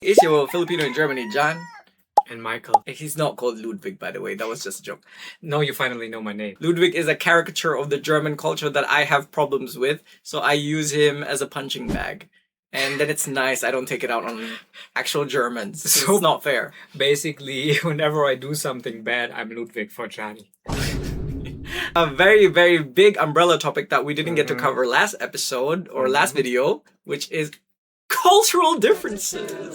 Is your Filipino in Germany, John? And Michael. He's not called Ludwig, by the way. That was just a joke. No, you finally know my name. Ludwig is a caricature of the German culture that I have problems with, so I use him as a punching bag. And then it's nice. I don't take it out on actual Germans. So it's not fair. Basically, whenever I do something bad, I'm Ludwig for Johnny. A very, very big umbrella topic that we didn't get to cover last episode or last video, which is cultural differences.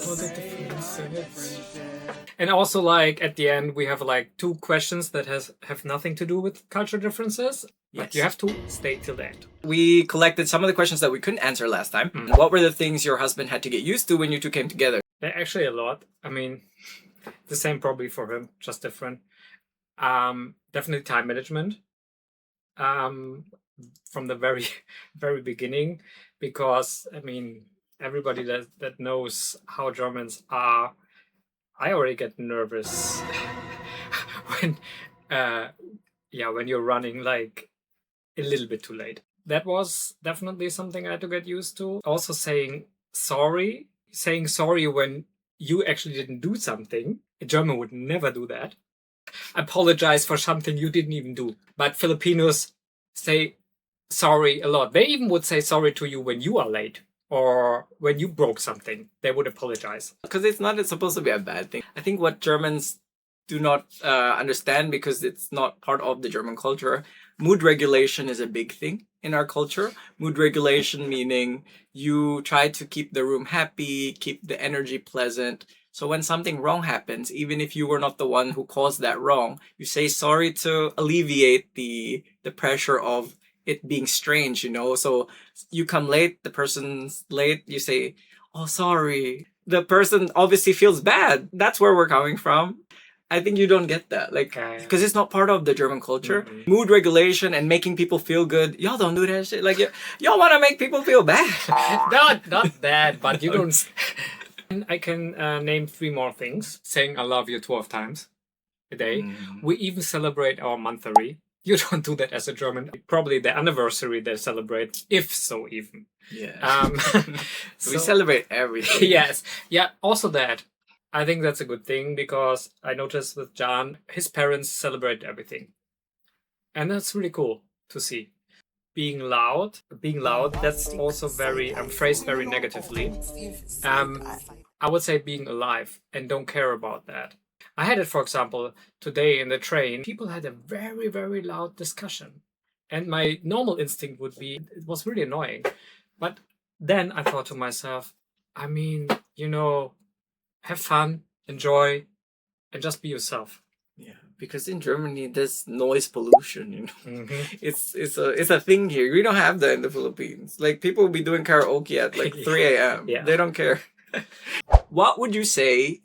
And also, like, at the end, we have like 2 questions that have nothing to do with cultural differences. But you have to stay till the end. We collected some of the questions that we couldn't answer last time. What were the things your husband had to get used to when you two came together? Actually, a lot. I mean, the same probably for him, just different. Definitely time management. From the very, very beginning, because I mean, everybody that knows how Germans are, I already get nervous when, when you're running like a little bit too late. That was definitely something I had to get used to. Also saying sorry when you actually didn't do something. A German would never do that. Apologize for something you didn't even do. But Filipinos say sorry a lot. They even would say sorry to you when you are late or when you broke something. They would apologize. Because it's not supposed to be a bad thing. I think what Germans do not understand, because it's not part of the German culture, mood regulation is a big thing in our culture. Mood regulation meaning you try to keep the room happy, keep the energy pleasant. So when something wrong happens, even if you were not the one who caused that wrong, you say sorry to alleviate the pressure of it being strange, you know? So you come late, the person's late, you say, oh, sorry. The person obviously feels bad. That's where we're coming from. I think you don't get that, like, because it's not part of the German culture. Mood regulation and making people feel good, y'all don't do that shit. Like, y'all want to make people feel bad. Not bad, but you don't... I can name 3 more things. Saying I love you 12 times a day. We even celebrate our monthly. You don't do that as a German. Probably the anniversary they celebrate, if so even. Yeah. We celebrate everything. Yes. Yeah, also that. I think that's a good thing, because I noticed with John, his parents celebrate everything. And that's really cool to see. Being loud, that's also very phrased very negatively. I would say being alive and don't care about that. I had it, for example, today in the train. People had a very, very loud discussion. And my normal instinct would be, it was really annoying. But then I thought to myself, I mean, you know, have fun, enjoy, and just be yourself. Yeah, because in Germany there's noise pollution, you know. It's a thing here. We don't have that in the Philippines. Like, people will be doing karaoke at like 3 a.m. Yeah. They don't care. What would you say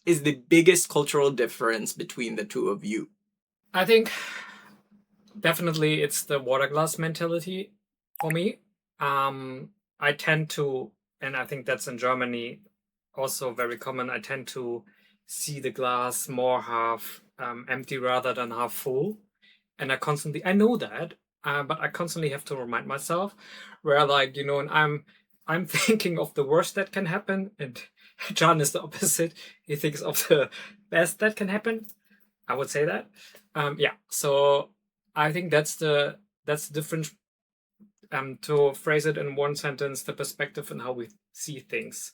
is the biggest cultural difference between the two of you? I think definitely it's the water glass mentality for me. I tend to, and I think that's in Germany also very common, I tend to see the glass more half empty rather than half full. And I know that, but I constantly have to remind myself, where, like, you know, and I'm thinking of the worst that can happen, and John is the opposite. He thinks of the best that can happen. I would say that. So I think that's the difference. To phrase it in one sentence, the perspective and how we see things.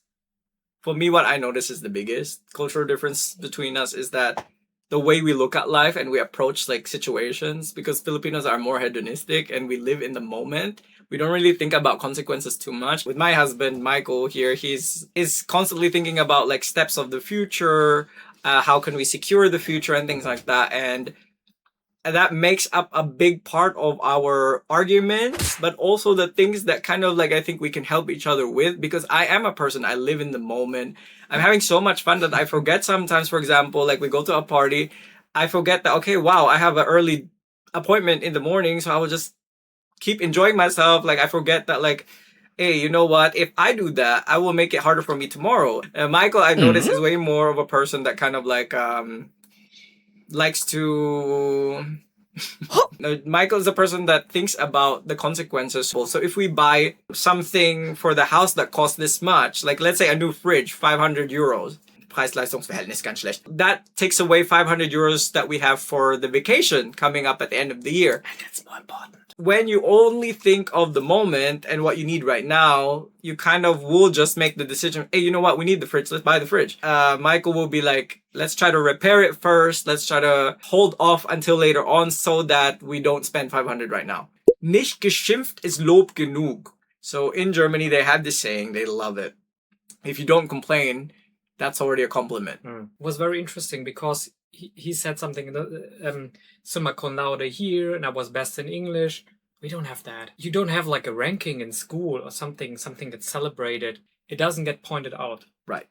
For me, what I notice is the biggest cultural difference between us is that the way we look at life and we approach like situations, because Filipinos are more hedonistic and we live in the moment. We don't really think about consequences too much. With my husband, Michael, here, is constantly thinking about like steps of the future, how can we secure the future and things like that. And that makes up a big part of our arguments, but also the things that kind of like I think we can help each other with, because I am a person, I live in the moment. I'm having so much fun that I forget sometimes, for example, like we go to a party, I forget that, okay, wow, I have an early appointment in the morning, so I will just keep enjoying myself. Like, I forget that, like, hey, you know what? If I do that, I will make it harder for me tomorrow. Michael, I've noticed, is way more of a person that kind of like likes to No, Michael is a person that thinks about the consequences. So if we buy something for the house that costs this much, like let's say a new fridge, 500 euros. Preis-Leistungs-Verhältnis ganz schlecht. That takes away 500 euros that we have for the vacation coming up at the end of the year. And that's more important. When you only think of the moment and what you need right now, you kind of will just make the decision, hey, you know what? We need the fridge. Let's buy the fridge. Michael will be like, let's try to repair it first. Let's try to hold off until later on so that we don't spend 500 right now. Nicht geschimpft ist Lob genug. So in Germany, they have this saying, they love it. If you don't complain, that's already a compliment. It was very interesting because he said something, summa cum laude here, and I was best in English. We don't have that. You don't have like a ranking in school or something that's celebrated. It doesn't get pointed out. Right.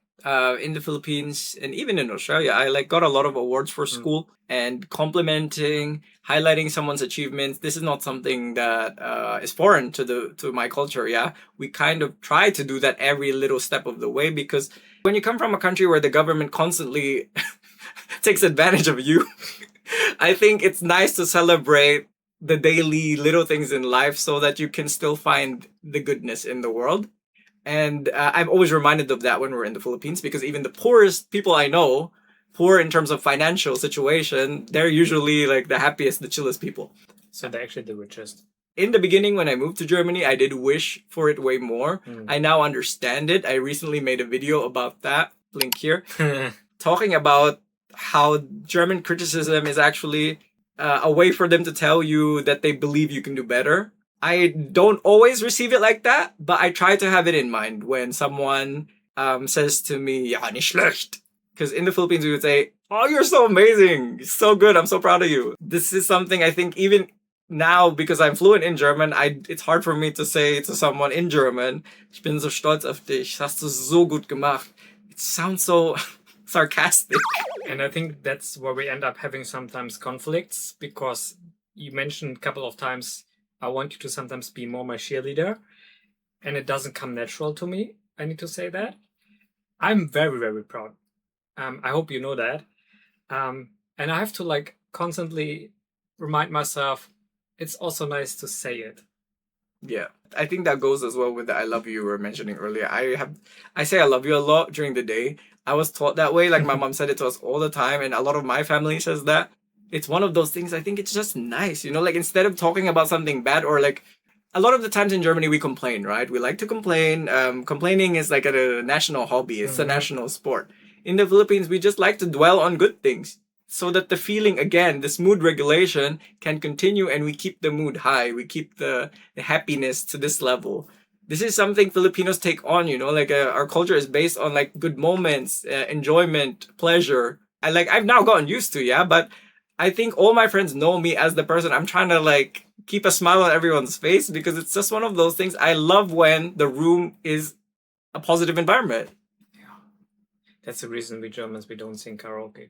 In the Philippines and even in Australia, I got a lot of awards for school, and complimenting, highlighting someone's achievements. This is not something that is foreign to my culture. Yeah, we kind of try to do that every little step of the way, because when you come from a country where the government constantly takes advantage of you, I think it's nice to celebrate the daily little things in life so that you can still find the goodness in the world. And I'm always reminded of that when we're in the Philippines, because even the poorest people I know, poor in terms of financial situation, they're usually like the happiest, the chillest people. So they're actually the richest. In the beginning, when I moved to Germany, I did wish for it way more. I now understand it. I recently made a video about that, link here, talking about how German criticism is actually a way for them to tell you that they believe you can do better. I don't always receive it like that, but I try to have it in mind when someone says to me, ja, nicht schlecht. Because in the Philippines, we would say, oh, you're so amazing. You're so good. I'm so proud of you. This is something I think even now, because I'm fluent in German, it's hard for me to say to someone in German, ich bin so stolz auf dich. Hast du so gut gemacht. It sounds so sarcastic. And I think that's where we end up having sometimes conflicts, because you mentioned a couple of times, I want you to sometimes be more my cheerleader, and it doesn't come natural to me. I need to say that. I'm very, very proud. I hope you know that. And I have to like constantly remind myself, it's also nice to say it. Yeah, I think that goes as well with the I love you were mentioning earlier. I say I love you a lot during the day. I was taught that way. Like my mom said it to us all the time, and a lot of my family says that. It's one of those things, I think it's just nice, like instead of talking about something bad, or like a lot of the times in Germany we complain, right? We like to complain. Complaining is like a national hobby. It's a national sport. In the Philippines, we just like to dwell on good things so that the feeling, again, this mood regulation can continue, and we keep the mood high. We keep the happiness to this level. This is something Filipinos take on, like our culture is based on like good moments, enjoyment, pleasure. I've now gotten used to, yeah, but I think all my friends know me as the person I'm trying to like keep a smile on everyone's face, because it's just one of those things. I love when the room is a positive environment. Yeah. That's the reason we Germans, we don't sing karaoke.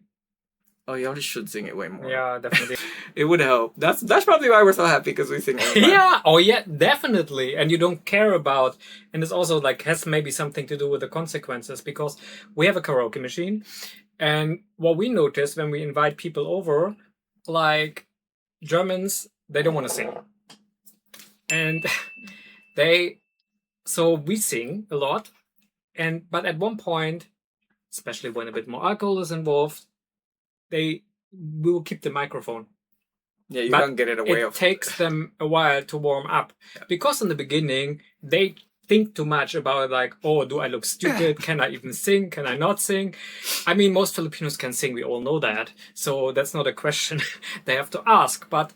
Oh, y'all just should sing it way more. Yeah, definitely. It would help. That's probably why we're so happy, because we sing all the time. Yeah. Oh, yeah, definitely. And you don't care about, and it's also like has maybe something to do with the consequences, because we have a karaoke machine. And what we notice when we invite people over, like Germans, they don't want to sing. And so we sing a lot. But at one point, especially when a bit more alcohol is involved, we will keep the microphone. Yeah, you can't get it away. It takes them a while to warm up. Yeah. Because in the beginning, they think too much about like, oh, do I look stupid? Can I even sing? Can I not sing? I mean, most Filipinos can sing. We all know that. So that's not a question they have to ask. But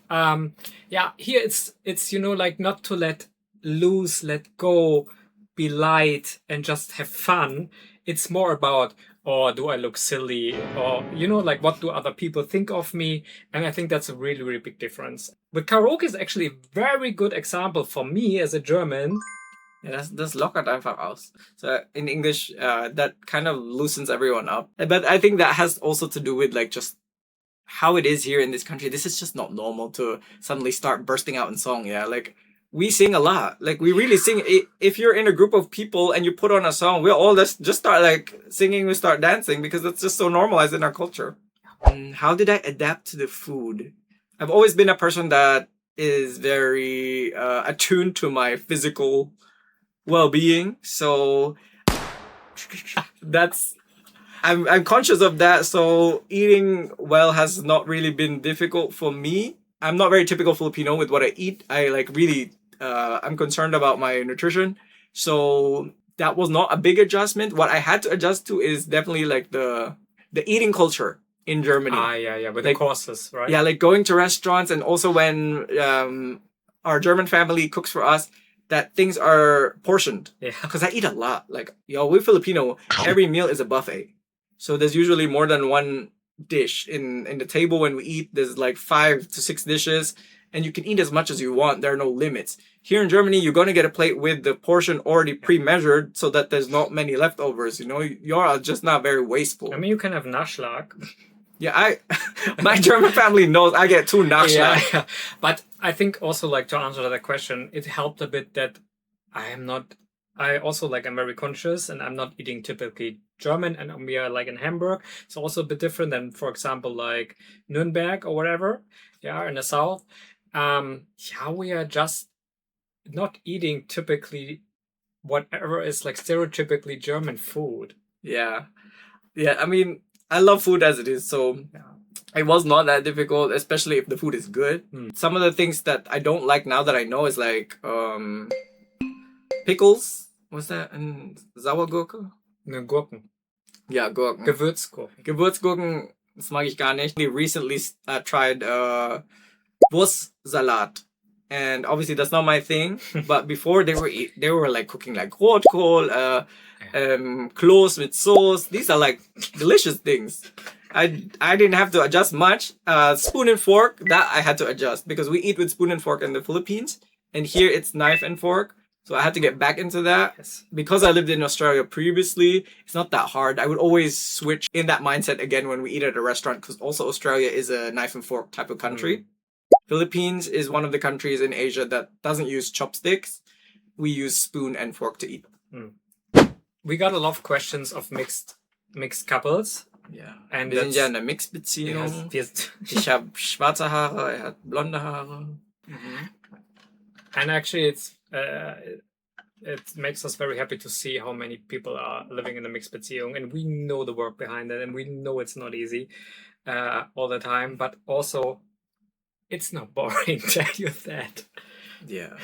yeah, here it's like not to let loose, let go, be light and just have fun. It's more about, or do I look silly? Or, like what do other people think of me? And I think that's a really, really big difference. But karaoke is actually a very good example for me as a German. Yeah, das lockert einfach aus. So in English, that kind of loosens everyone up. But I think that has also to do with like just how it is here in this country. This is just not normal to suddenly start bursting out in song. Yeah, like we sing a lot. Like we really sing. If you're in a group of people and you put on a song, we'll all just start like singing. We start dancing because it's just so normalized in our culture. How did I adapt to the food? I've always been a person that is very attuned to my physical well-being. So that's I'm conscious of that. So eating well has not really been difficult for me. I'm not very typical Filipino with what I eat. I like really I'm concerned about my nutrition. So that was not a big adjustment. What I had to adjust to is definitely like the eating culture in Germany. Yeah, with Like, the courses, right? Yeah, like going to restaurants, and also when our German family cooks for us, that things are portioned. Yeah. Because I eat a lot. Like, we're Filipino. Every meal is a buffet. So there's usually more than one dish in the table when we eat. There's like 5 to 6 dishes, and you can eat as much as you want. There are no limits. Here in Germany, you're gonna get a plate with the portion already pre-measured, so that there's not many leftovers. You know, you're just not very wasteful. I mean, you can have Nachschlag. Yeah, my German family knows I get 2 Nachschlag. Yeah. But I think also, like, to answer that question, it helped a bit that I also, like, I'm very conscious and I'm not eating typically German, and we are like in Hamburg. It's also a bit different than, for example, like Nuremberg or whatever. Yeah, in the south. We are just not eating typically whatever is like stereotypically German food. Yeah. I mean, I love food as it is, so it was not that difficult, especially if the food is good. Some of the things that I don't like now that I know is like pickles. What's that? And Sauergurke? Ne, Gurken. Yeah, Gurken. Gewürzgurken. Gewürzgurken, das mag ich gar nicht. We recently tried Wurstsalat. And obviously that's not my thing. But before they were like cooking like Rotkohl, Kloß with sauce. These are like delicious things. I didn't have to adjust much. Spoon and fork, that I had to adjust because we eat with spoon and fork in the Philippines, and here it's knife and fork. So I had to get back into that. Yes. Because I lived in Australia previously, it's not that hard. I would always switch in that mindset again when we eat at a restaurant, because also Australia is a knife and fork type of country. Philippines is one of the countries in Asia that doesn't use chopsticks. We use spoon and fork to eat. We got a lot of questions of mixed couples. Ja. And Wir sind ja in einer Mixbeziehung. Ich habe schwarze Haare, er hat blonde Haare. And actually, it makes us very happy to see how many people are living in a mixed Beziehung, and we know the work behind it, and we know it's not easy all the time, but also it's not boring, tell you that. Yeah.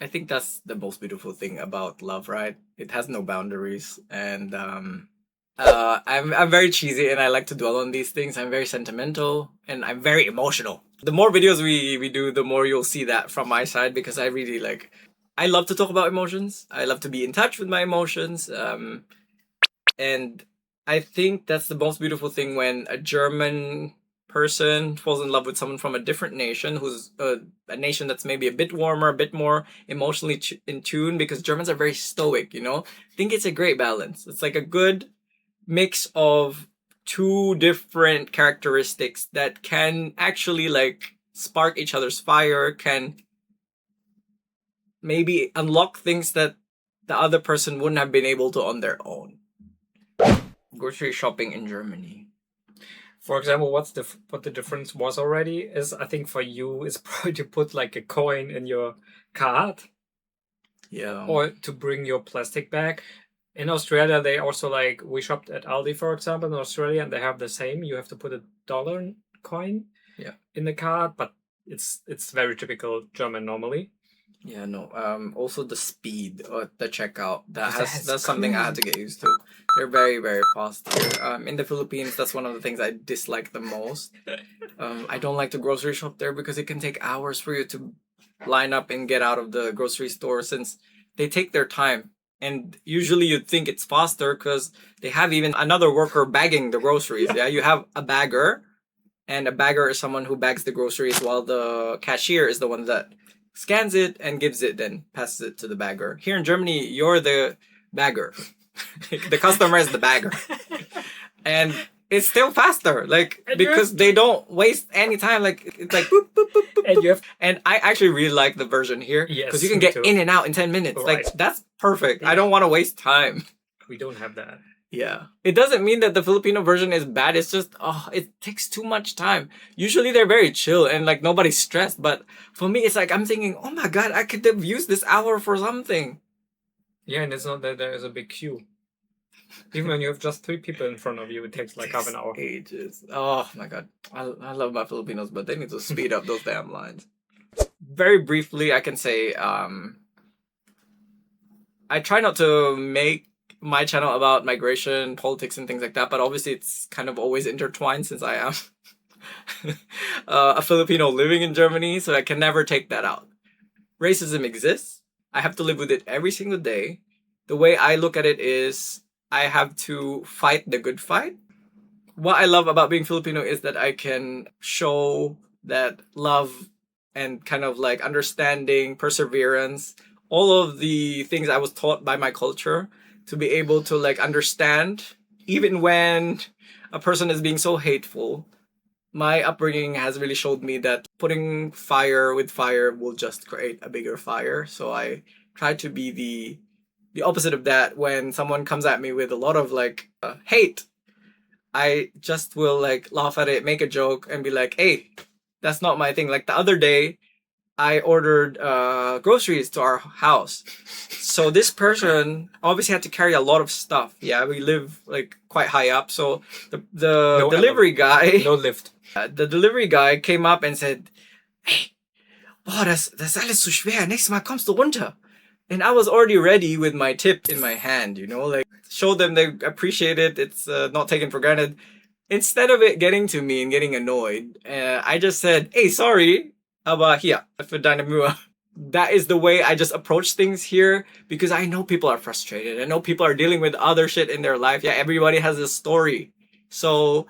I think that's the most beautiful thing about love, right? It has no boundaries, and I'm very cheesy, and I like to dwell on these things. I'm very sentimental, and I'm very emotional. The more videos we do, the more you'll see that from my side, because I really I love to talk about emotions. I love to be in touch with my emotions, and I think that's the most beautiful thing when a German person falls in love with someone from a different nation, who's a nation that's maybe a bit warmer, a bit more emotionally in tune, because Germans are very stoic, you know? I think it's a great balance. It's like a good mix of 2 different characteristics that can actually spark each other's fire, can maybe unlock things that the other person wouldn't have been able to on their own. Grocery shopping in Germany. For example, what the difference was already is, I think for you, is probably to put like a coin in your cart. Yeah. Or to bring your plastic bag. In Australia, they also we shopped at Aldi, for example, in Australia, and they have the same. You have to put a dollar coin in the cart, but it's very typical German normally. Yeah, no. Also the speed or the checkout. That's something I had to get used to. They're very, very fast here. In the Philippines, that's one of the things I dislike the most. I don't like to grocery shop there because it can take hours for you to line up and get out of the grocery store, since they take their time. And usually you'd think it's faster because they have even another worker bagging the groceries. Yeah, you have a bagger, and a bagger is someone who bags the groceries, while the cashier is the one that scans it and gives it, then passes it to the bagger. Here in Germany, you're the bagger. The customer is the bagger. And it's still faster, because they don't waste any time. It's like boop, boop, boop, boop. And I actually really like the version here, because you can get in and out in 10 minutes. Right. That's perfect. I don't want to waste time. We don't have that. Yeah. It doesn't mean that the Filipino version is bad. It's just, oh, it takes too much time. Usually they're very chill and like nobody's stressed. But for me, it's like I'm thinking, oh my God, I could have used this hour for something. Yeah, and it's not that there is a big queue. Even when you have just 3 people in front of you, it takes like half an hour. Ages. Oh my God. I love my Filipinos, but they need to speed up those damn lines. Very briefly, I can say, I try not to make my channel about migration, politics, and things like that, but obviously it's kind of always intertwined since I am a Filipino living in Germany, so I can never take that out. Racism exists. I have to live with it every single day. The way I look at it is I have to fight the good fight. What I love about being Filipino is that I can show that love and kind of like understanding, perseverance, all of the things I was taught by my culture to be able to like understand, even when a person is being so hateful. My upbringing has really showed me that putting fire with fire will just create a bigger fire. So I try to be the opposite of that. When someone comes at me with a lot of like hate, I just will like laugh at it, make a joke, and be like, hey, that's not my thing. Like the other day, I ordered groceries to our house. So this person obviously had to carry a lot of stuff. Yeah, we live like quite high up. So the No delivery guy, No lift. the delivery guy came up and said, hey, boah, das alles so schwer. Nächstes Mal kommst du runter. And I was already ready with my tip in my hand, you know, like show them they appreciate it. It's not taken for granted. Instead of it getting to me and getting annoyed, I just said, hey, sorry, aber hier, für deine Mühe. That is the way I just approach things here because I know people are frustrated. I know people are dealing with other shit in their life. Yeah, everybody has a story. So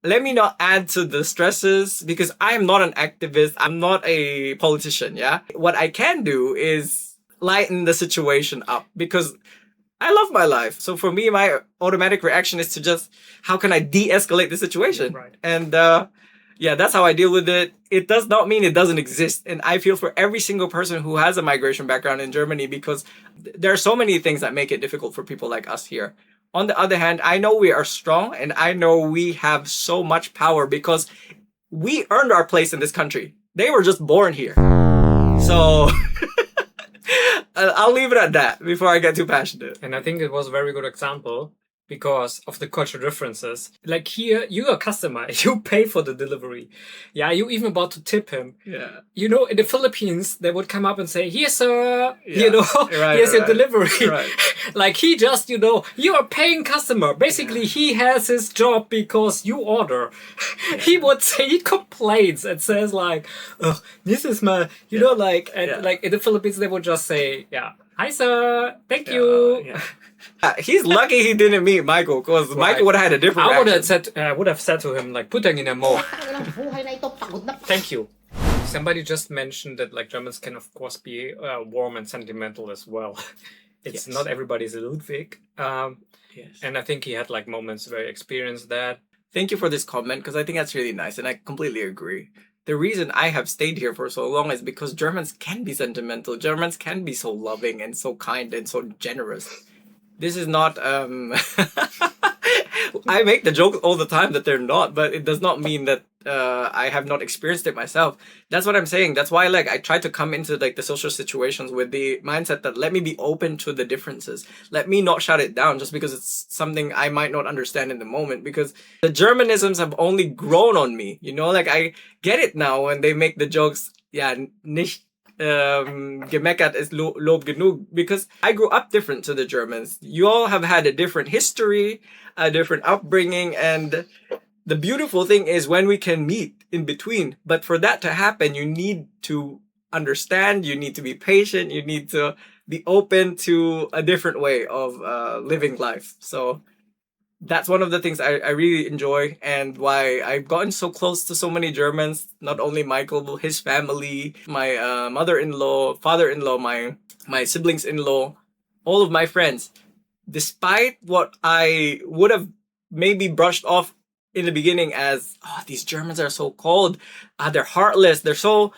let me not add to the stresses because I am not an activist. I'm not a politician, yeah? What I can do is lighten the situation up because I love my life. So for me, my automatic reaction is to just, how can I de-escalate the situation? Right. And yeah, that's how I deal with it. It does not mean it doesn't exist. And I feel for every single person who has a migration background in Germany because there are so many things that make it difficult for people like us here. On the other hand, I know we are strong and I know we have so much power because we earned our place in this country. They were just born here. So I'll leave it at that before I get too passionate. And I think it was a very good example because of the cultural differences. Like here, you're a customer, you pay for the delivery. Yeah, you even about to tip him. Yeah. You know, in the Philippines, they would come up and say, here, sir, Yeah. you know, Right, here's your right, delivery. right. Like he just, you know, you're a paying customer. Basically, he has his job because you order. He would say, he complains and says like, oh, this is my, you know, like, and Yeah. like in the Philippines, they would just say, yeah, hi, sir, thank you. Yeah. He's lucky he didn't meet Michael because Right. Michael would have had a different I would reaction. have said to him like, putang ina mo. Buhay na ito, pagod na Thank you. Somebody just mentioned that like Germans can of course be warm and sentimental as well. It's Yes. not everybody's a Ludwig. Yes. And I think he had like moments where he experienced that. Thank you for this comment because I think that's really nice and I completely agree. The reason I have stayed here for so long is because Germans can be sentimental. Germans can be so loving and so kind and so generous. This is not I make the joke all the time that they're not, but it does not mean that I have not experienced it myself. That's what I'm saying. That's why like I try to come into like the social situations with the mindset that let me be open to the differences. Let me not shut it down just because it's something I might not understand in the moment because the Germanisms have only grown on me. You know, like I get it now when they make the jokes, yeah, nicht gemeckert ist Lob genug because I grew up different to the Germans. You all have had a different history, a different upbringing, and the beautiful thing is when we can meet in between. But for that to happen, you need to understand, you need to be patient, you need to be open to a different way of living life. So that's one of the things I really enjoy and why I've gotten so close to so many Germans. Not only Michael, his family, my mother-in-law, father-in-law, my siblings-in-law, all of my friends. Despite what I would have maybe brushed off in the beginning as, oh, these Germans are so cold, they're heartless, they're so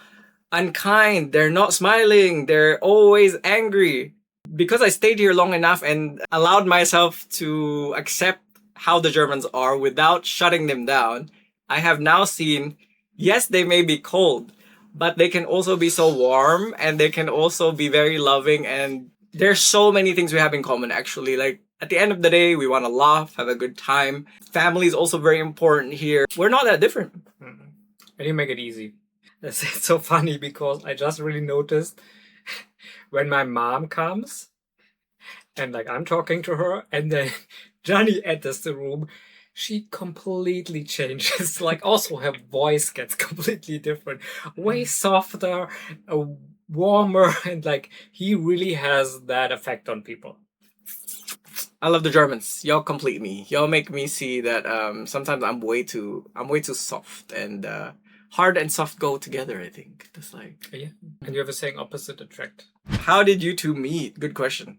unkind, they're not smiling, they're always angry. Because I stayed here long enough and allowed myself to accept how the Germans are without shutting them down, I have now seen, yes, they may be cold, but they can also be so warm and they can also be very loving. And there's so many things we have in common, actually. Like, at the end of the day, we want to laugh, have a good time. Family is also very important here. We're not that different. And you make it easy. It's so funny because I just really noticed when my mom comes and like I'm talking to her and then Johnny enters the room, she completely changes. Like also her voice gets completely different, way softer, warmer, and like he really has that effect on people. I love the Germans. Y'all complete me. Y'all make me see that sometimes I'm way too soft, and hard and soft go together, I think. That's like, Yeah. And you have a saying opposite attract. how did you two meet? Good question.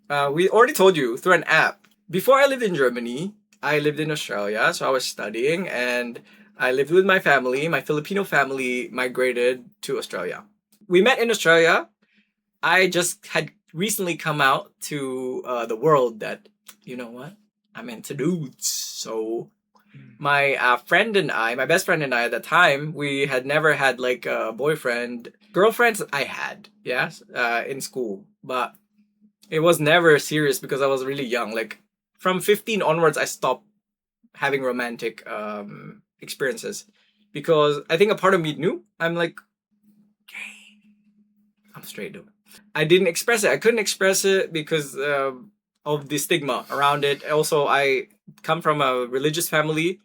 We already told you, through an app. Before I lived in Germany, I lived in Australia, so I was studying and I lived with my family. My Filipino family migrated to Australia. We met in Australia. I just had recently come out to the world that, you know what, I'm into dudes. So my friend and I, my best friend and I at the time, we had never had like a boyfriend. Girlfriends I had, yes, in school, but it was never serious because I was really young. Like from 15 onwards, I stopped having romantic experiences because I think a part of me knew I'm like gay. I'm straight though. I didn't express it. I couldn't express it because of the stigma around it. Also, I come from a religious family,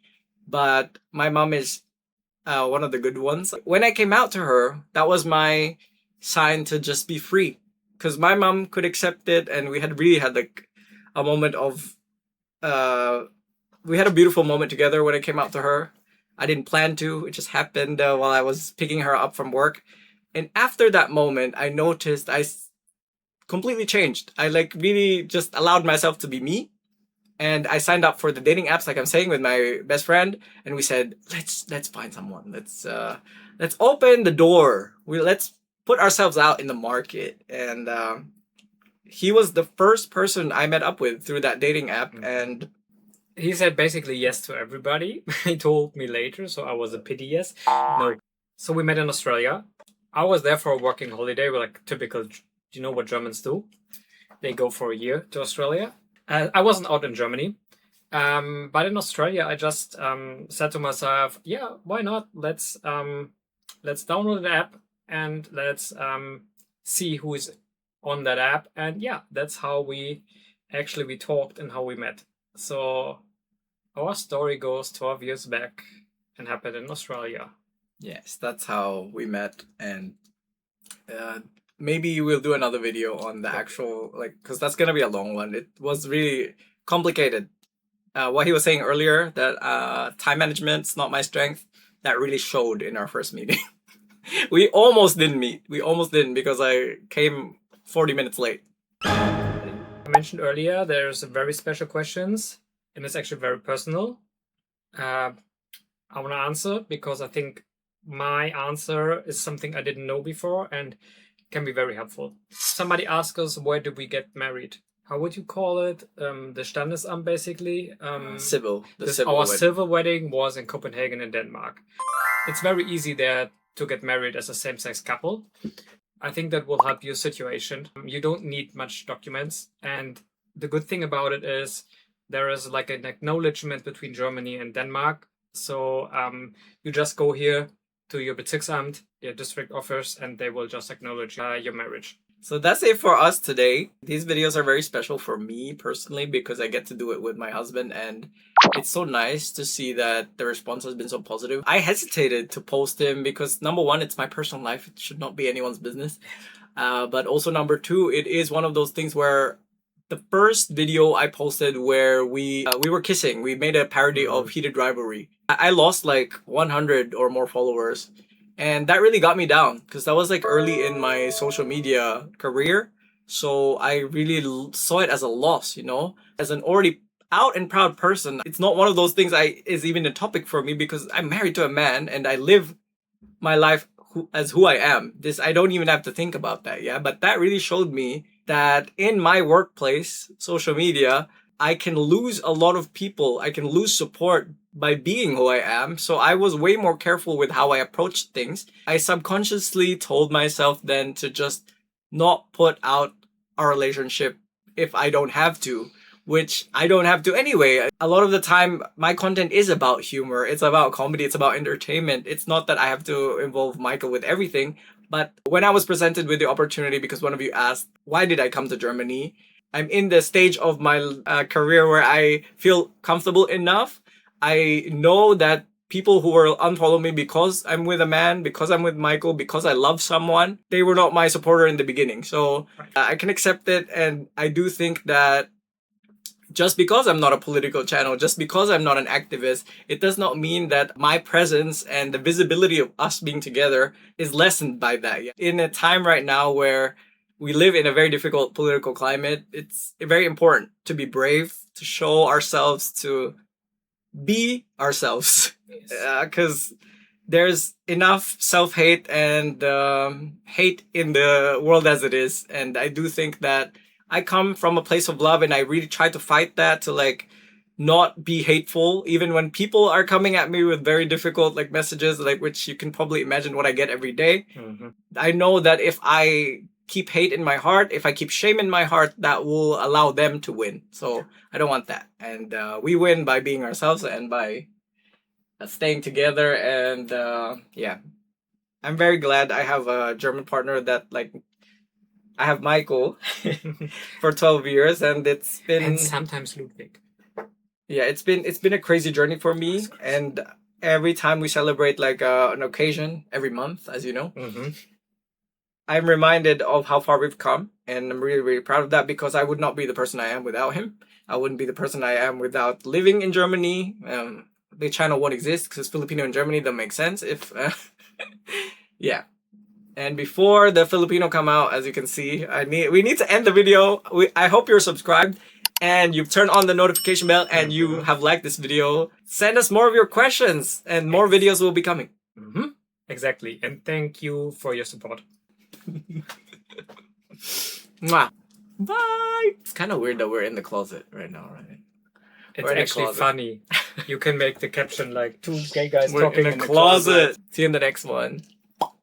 but my mom is one of the good ones. When I came out to her, that was my sign to just be free, because my mom could accept it, and we had really had like a moment of we had a beautiful moment together when I came out to her. I didn't plan to. It just happened while I was picking her up from work. And after that moment, I noticed completely changed. I like really just allowed myself to be me. And I signed up for the dating apps, like I'm saying, with my best friend, and we said, let's find someone. Let's open the door. Let's put ourselves out in the market. And he was the first person I met up with through that dating app, and he said basically yes to everybody. He told me later, so I was a pity yes. No. So we met in Australia. I was there for a working holiday, like typical. You know what Germans do? They go for a year to Australia. I wasn't out in Germany, but in Australia, I just said to myself, "Yeah, why not? Let's download the app and let's see who is on that app." And yeah, that's how we talked and how we met. So our story goes 12 years back and happened in Australia. yes, that's how we met. And maybe we'll do another video on the actual, like, because that's gonna be a long one. It was really complicated. What he was saying earlier, that time management's not my strength, that really showed in our first meeting. We almost didn't meet. We almost didn't because I came 40 minutes late. I mentioned earlier there's very special questions and it's actually very personal. I want to answer because I think my answer is something I didn't know before and can be very helpful. Somebody asked us, where did we get married? How would you call it? The Standesamt, basically. Civil. Our civil wedding was in Copenhagen in Denmark. It's very easy there to get married as a same-sex couple. I think that will help your situation. You don't need much documents. And the good thing about it is there is like an acknowledgement between Germany and Denmark. So you just go here to your Bezirksamt, your district office, and they will just acknowledge your marriage. So that's it for us today. These videos are very special for me personally because I get to do it with my husband, and it's so nice to see that the response has been so positive. I hesitated to post them because number one, it's my personal life. It should not be anyone's business. But also number two, it is one of those things where the first video I posted where we were kissing, we made a parody of Heated Rivalry. I lost like 100 or more followers. And that really got me down because that was like early in my social media career. So I really saw it as a loss, you know? As an already out and proud person, it's not one of those things is even a topic for me because I'm married to a man and I live my life as who I am. I don't even have to think about that, yeah? But that really showed me that in my workplace, social media, I can lose a lot of people. I can lose support by being who I am. So I was way more careful with how I approached things. I subconsciously told myself then to just not put out our relationship if I don't have to, which I don't have to anyway. A lot of the time, my content is about humor. It's about comedy. It's about entertainment. It's not that I have to involve Michael with everything. But when I was presented with the opportunity, because one of you asked, why did I come to Germany? I'm in the stage of my career where I feel comfortable enough. I know that people who will unfollow me because I'm with a man, because I'm with Michael, because I love someone, they were not my supporter in the beginning. So I can accept it. And I do think that just because I'm not a political channel, just because I'm not an activist, it does not mean that my presence and the visibility of us being together is lessened by that. In a time right now where we live in a very difficult political climate, it's very important to be brave, to show ourselves, to be ourselves. Because there's enough self-hate and hate in the world as it is. And I do think that I come from a place of love and I really try to fight that, to like not be hateful, even when people are coming at me with very difficult like messages, like which you can probably imagine what I get every day. I know that if I keep hate in my heart, if I keep shame in my heart, that will allow them to win. So I don't want that. And we win by being ourselves and by staying together. And yeah, I'm very glad I have a German partner that like I have Michael for 12 years, and it's been, and sometimes Ludwig. Yeah, it's been a crazy journey for me. And every time we celebrate like an occasion every month, as you know, I'm reminded of how far we've come, and I'm really, really proud of that, because I would not be the person I am without him. I wouldn't be the person I am without living in Germany. The channel won't exist because Filipino in Germany don't make sense if yeah. And before the Filipino come out, as you can see, we need to end the video. I hope you're subscribed and you've turned on the notification bell and you have liked this video. Send us more of your questions and more videos will be coming. Exactly. And thank you for your support. Mwah. Bye. It's kind of weird that we're in the closet right now, right? It's actually funny. You can make the caption like two gay guys We're talking in a closet. See you in the next one.